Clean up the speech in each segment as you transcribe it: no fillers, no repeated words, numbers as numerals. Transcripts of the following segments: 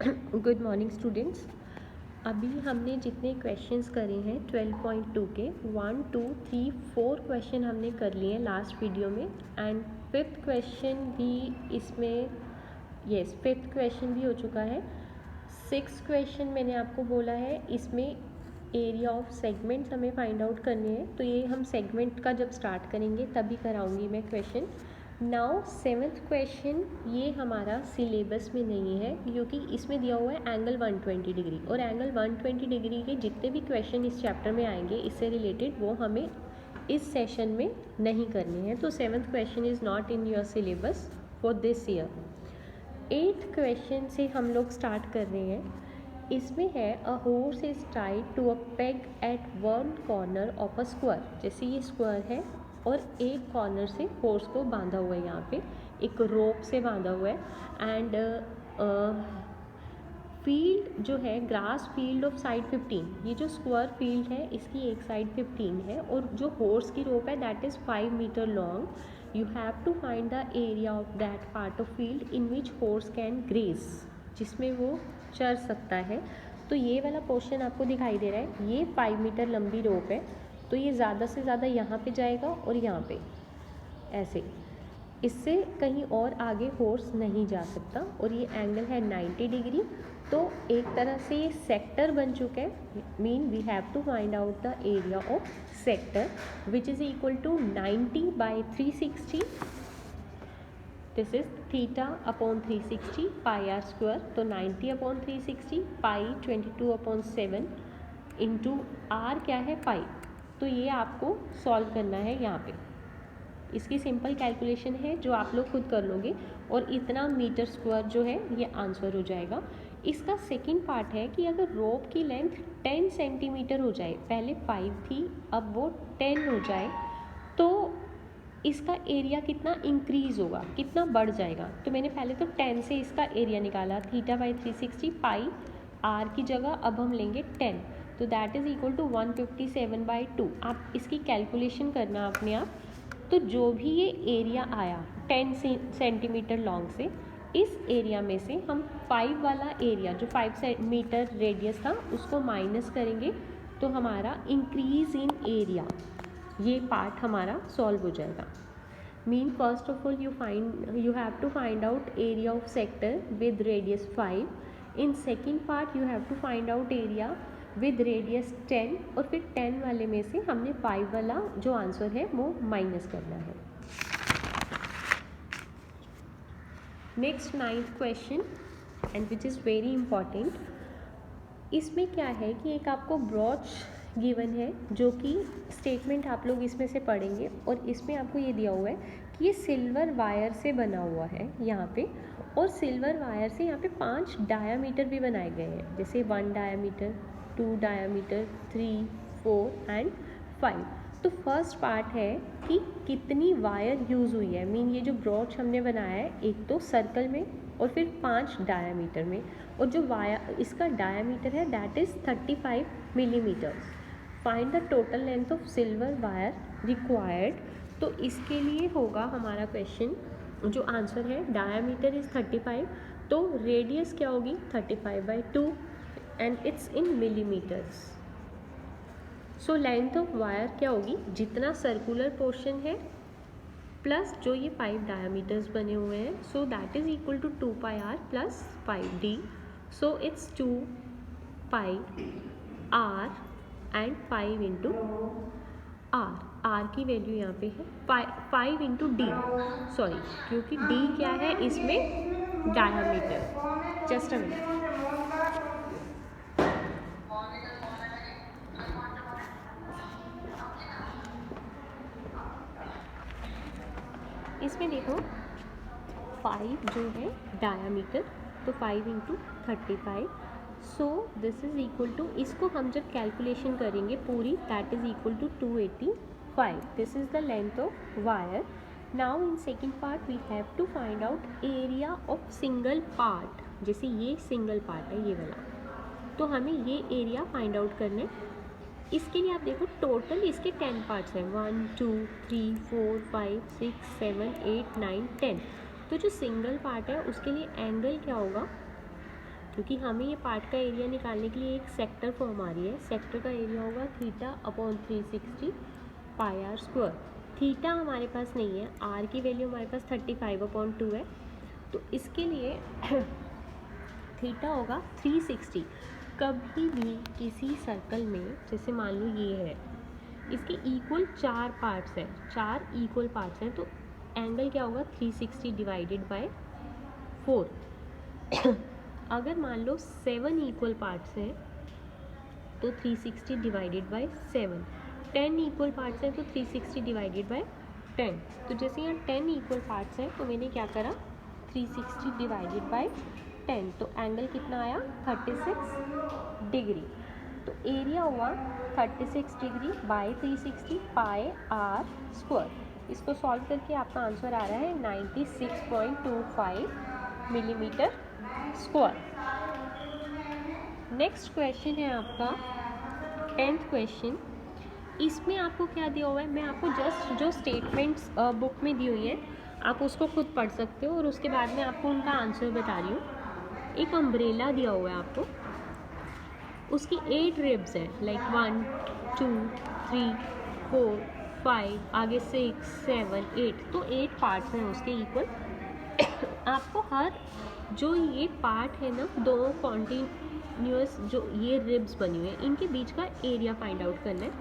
Good morning students. अभी हमने जितने क्वेश्चंस करे हैं 12.2 के 1 2 3 4 क्वेश्चन हमने कर लिए हैं लास्ट वीडियो में, एंड फिफ्थ क्वेश्चन भी इसमें फिफ्थ क्वेश्चन भी हो चुका है। सिक्स क्वेश्चन मैंने आपको बोला है, इसमें एरिया ऑफ सेगमेंट्स हमें फाइंड आउट करने हैं, तो ये हम सेगमेंट का जब स्टार्ट करेंगे तभी कराऊंगी मैं क्वेश्चन। नाउ सेवन्थ क्वेश्चन ये हमारा सिलेबस में नहीं है क्योंकि इसमें दिया हुआ है एंगल 120 डिग्री, और एंगल 120 डिग्री के जितने भी क्वेश्चन इस चैप्टर में आएंगे इससे रिलेटेड वो हमें इस सेशन में नहीं करने हैं, तो seventh question is not in your syllabus for this year. Eighth question से हम लोग स्टार्ट कर रहे हैं। इसमें है a horse is tied to a peg at one corner of a square. जैसे ये स्क्वायर है और एक कॉर्नर से हॉर्स को बांधा हुआ है, यहाँ पे एक रोप से बांधा हुआ है। एंड फील्ड जो है ग्रास फील्ड ऑफ साइड 15, ये जो स्क्वायर फील्ड है इसकी एक साइड 15 है, और जो हॉर्स की रोप है that is 5 metre long. You have to find the area of that part of field in which horse can graze, जिसमें वो चर सकता है। तो ये वाला पोर्शन आपको दिखाई दे रहा है, ये 5 मीटर लंबी रोप है, तो ये ज़्यादा से ज़्यादा यहाँ पे जाएगा और यहाँ पे ऐसे, इससे कहीं और आगे हॉर्स नहीं जा सकता। और ये एंगल है 90 डिग्री, तो एक तरह से ये सेक्टर बन चुका है। Mean we have to find out the area of sector which is equal to 90 by 360। This is theta upon 360 pi are square, तो 90 अपॉन 360 पाई 22/7 इंटू आर क्या है पाई। तो ये आपको सॉल्व करना है यहाँ पे। इसकी सिंपल कैलकुलेशन है जो आप लोग खुद कर लोगे, और इतना मीटर स्क्वायर जो है ये आंसर हो जाएगा। इसका सेकंड पार्ट है कि अगर रोप की लेंथ 10 सेंटीमीटर हो जाए, पहले 5 थी अब वो 10 हो जाए, तो इसका एरिया कितना इंक्रीज होगा, कितना बढ़ जाएगा। तो मैंने पहले तो 10 से इसका एरिया निकाला, थीटा बाई 360 पाई आर की जगह अब हम लेंगे 10, तो दैट इज़ इक्वल टू 157/2। आप इसकी कैलकुलेशन करना अपने आप। तो जो भी ये एरिया आया 10 सेंटीमीटर लॉन्ग से, इस एरिया में से हम 5 वाला एरिया जो 5 मीटर रेडियस था उसको माइनस करेंगे, तो हमारा इंक्रीज इन एरिया ये पार्ट हमारा सॉल्व हो जाएगा। Mean first of all you have to find out area of sector with radius 5। In second part you have to find out area with radius 10, और फिर 10 वाले में से हमने 5 वाला जो आंसर है वो माइनस करना है। Next 9th question, and which is very important. इसमें क्या है कि एक आपको ब्रॉच गिवन है जो कि स्टेटमेंट आप लोग इसमें से पढ़ेंगे, और इसमें आपको ये दिया हुआ है कि ये सिल्वर वायर से बना हुआ है यहाँ पे, और सिल्वर वायर से यहाँ पे 5 डायामीटर भी बनाए गए हैं, जैसे 1 डायामीटर, 2 डायामीटर, 3, 4 एंड 5। तो फर्स्ट पार्ट है कि कितनी वायर यूज़ हुई है। मीन ये जो ब्रॉच हमने बनाया है एक तो सर्कल में और फिर 5 डायामीटर में, और जो वायर इसका डायामीटर है that is 35 millimetres. Find the total length of silver wire required. तो इसके लिए होगा हमारा क्वेश्चन, जो आंसर है डायामीटर इज़ 35, तो रेडियस क्या होगी 35/2 and it's in millimetres. So length of wire क्या होगी, जितना सर्कुलर पोर्शन है प्लस जो ये 5 डायामीटर्स बने हुए हैं, so that is equal to 2 pi r plus 5d। So it's 2 pi r and 5 into r की वैल्यू यहाँ पे है 5 इंटू डी, सॉरी क्योंकि डी क्या है इसमें डायामीटर। Just a minute. इसमें देखो 5 जो है डायामीटर, तो 5 into 35, so this is equal to, इसको हम जब कैलकुलेशन करेंगे पूरी that is equal to 285। This is the length of wire. Now in second part we have to find out area of single part. जैसे ये single part है ये वाला, तो हमें ये एरिया फाइंड आउट करना है। इसके लिए आप देखो टोटल इसके 10 पार्ट्स हैं, 1 2 3 4 5 6 7 8 9 10। तो जो सिंगल पार्ट है उसके लिए एंगल क्या होगा, क्योंकि हमें ये पार्ट का एरिया निकालने के लिए एक सेक्टर फॉर्म आ रही है। सेक्टर का एरिया होगा θ/360 पाई आर स्क्वायर। थीटा हमारे पास नहीं है, आर की वैल्यू हमारे पास 35/2 है, तो इसके लिए थीटा होगा 360। कभी भी किसी सर्कल में, जैसे मान लो ये है, इसके इक्वल 4 पार्ट्स हैं, 4 इक्वल पार्ट्स हैं, तो एंगल क्या होगा 360 डिवाइडेड बाय 4। अगर मान लो 7 इक्वल पार्ट्स हैं तो 360 डिवाइडेड बाय 7। 10 इक्वल पार्ट्स हैं तो 360 डिवाइडेड बाय 10। तो जैसे यहाँ 10 इक्वल पार्ट्स हैं तो मैंने क्या करा 360 डिवाइडेड बाय 10, तो एंगल कितना आया 36 डिग्री। तो एरिया हुआ 36 degree by 360 pi are square. इसको सॉल्व करके आपका आंसर आ रहा है 96.25 मिलीमीटर स्क्वायर। नेक्स्ट क्वेश्चन है आपका 10th क्वेश्चन। इसमें आपको क्या दिया हुआ है, मैं आपको जस्ट जो स्टेटमेंट्स बुक में दी हुई है आप उसको खुद पढ़ सकते हो और उसके बाद में आपको उनका आंसर बता रही हूँ। एक अम्ब्रेला दिया हुआ है आपको, उसकी 8 रिब्स है, लाइक 1 2 3 4 5, आगे 6 7 8, तो 8 पार्ट्स हैं उसके इक्वल। आपको हर जो ये पार्ट है ना, दो कॉन्टीन्यूअस जो ये रिब्स बनी हुई है, इनके बीच का एरिया फाइंड आउट करना है।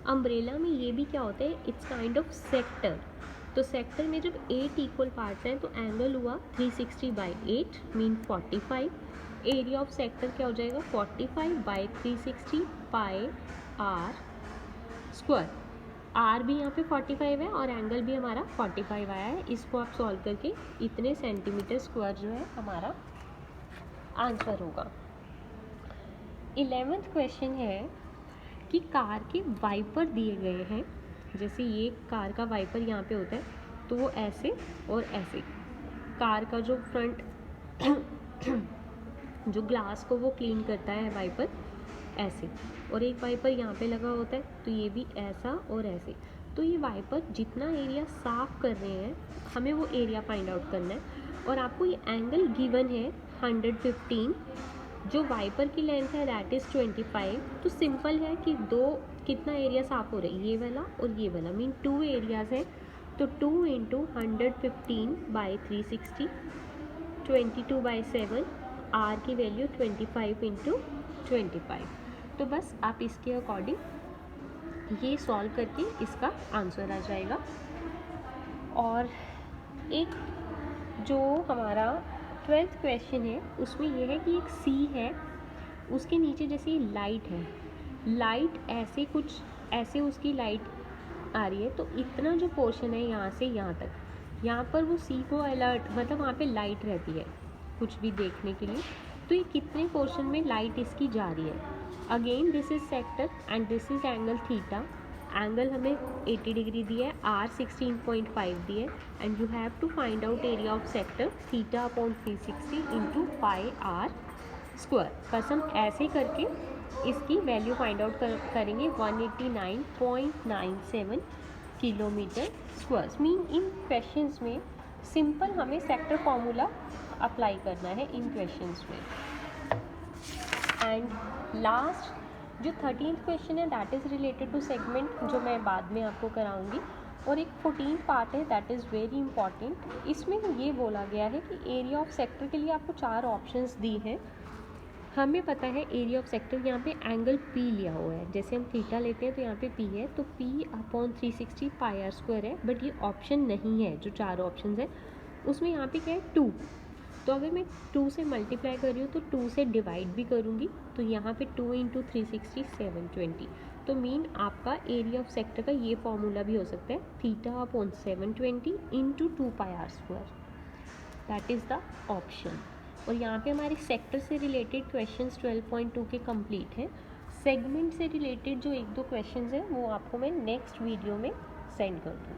अम्ब्रेला में ये भी क्या होता है, इट्स काइंड ऑफ सेक्टर। तो सेक्टर में जब 8 इक्वल पार्ट्स हैं तो एंगल हुआ 360 by 8 mean 45। Area of sector क्या हो जाएगा 45 by 360 pi are square. R भी यहाँ पे 45 है और एंगल भी हमारा 45 आया है। इसको आप सॉल्व करके इतने सेंटीमीटर स्क्वायर जो है हमारा आंसर होगा। 11th क्वेश्चन है कि कार के वाइपर दिए गए हैं। जैसे ये कार का वाइपर यहाँ पे होता है तो वो ऐसे और ऐसे, कार का जो फ्रंट जो ग्लास को वो क्लीन करता है वाइपर ऐसे, और एक वाइपर यहाँ पे लगा होता है तो ये भी ऐसा और ऐसे। तो ये वाइपर जितना एरिया साफ़ कर रहे हैं हमें वो एरिया फाइंड आउट करना है, और आपको ये एंगल गिवन है 115। जो वाइपर की लेंथ है दैट इज़ 25। तो सिंपल है कि दो कितना एरिया साफ़ हो रहा है, ये वाला और ये वाला, मीन 2 एरियाज़ हैं। तो 2 × 115 बाई 360, 22 बाई 7, आर की वैल्यू 25 × 25। तो बस आप इसके अकॉर्डिंग ये सॉल्व करके इसका आंसर आ जाएगा। और एक जो हमारा 12th क्वेश्चन है उसमें यह है कि एक सी है, उसके नीचे जैसे लाइट है, लाइट ऐसे कुछ ऐसे उसकी लाइट आ रही है, तो इतना जो पोर्शन है यहाँ से यहाँ तक, यहाँ पर वो सी को अलर्ट मतलब वहाँ पे लाइट रहती है कुछ भी देखने के लिए। तो ये कितने पोर्शन में लाइट इसकी जा रही है। Again this is sector and this is angle theta. Angle हमें 80 डिग्री दिया है, आर 16.5 दिए है, and you have to find out area of sector θ/360 × pi are square. बस हम ऐसे करके इसकी वैल्यू फाइंड आउट करेंगे 189.97 kilometre square. Mean in questions में सिंपल हमें सेक्टर फॉर्मूला अप्लाई करना है इन क्वेश्चंस में। एंड लास्ट जो 13th क्वेश्चन है that is related to segment, जो मैं बाद में आपको कराऊंगी। और एक 14th पार्ट है दैट इज़ वेरी इंपॉर्टेंट। इसमें ये बोला गया है कि एरिया ऑफ सेक्टर के लिए आपको 4 ऑप्शंस दी हैं। हमें पता है एरिया ऑफ सेक्टर, यहाँ पे एंगल P लिया हुआ है, जैसे हम थीटा लेते हैं तो यहाँ पे P है, तो P/360 पाई आर स्क्वायर है। बट ये ऑप्शन नहीं है, जो 4 ऑप्शन है उसमें यहाँ पे क्या है 2। तो अगर मैं 2 से मल्टीप्लाई कर रही हूँ तो 2 से डिवाइड भी करूँगी, तो यहाँ पे 2 × 360 720। तो मीन आपका एरिया ऑफ सेक्टर का ये फॉर्मूला भी हो सकता है θ/720 × 2 pi are square, that is the option. और यहाँ पे हमारे सेक्टर से रिलेटेड क्वेश्चंस 12.2 के कंप्लीट हैं। सेगमेंट से रिलेटेड जो 1-2 क्वेश्चंस हैं वो आपको मैं नेक्स्ट वीडियो में सेंड कर दूँगी।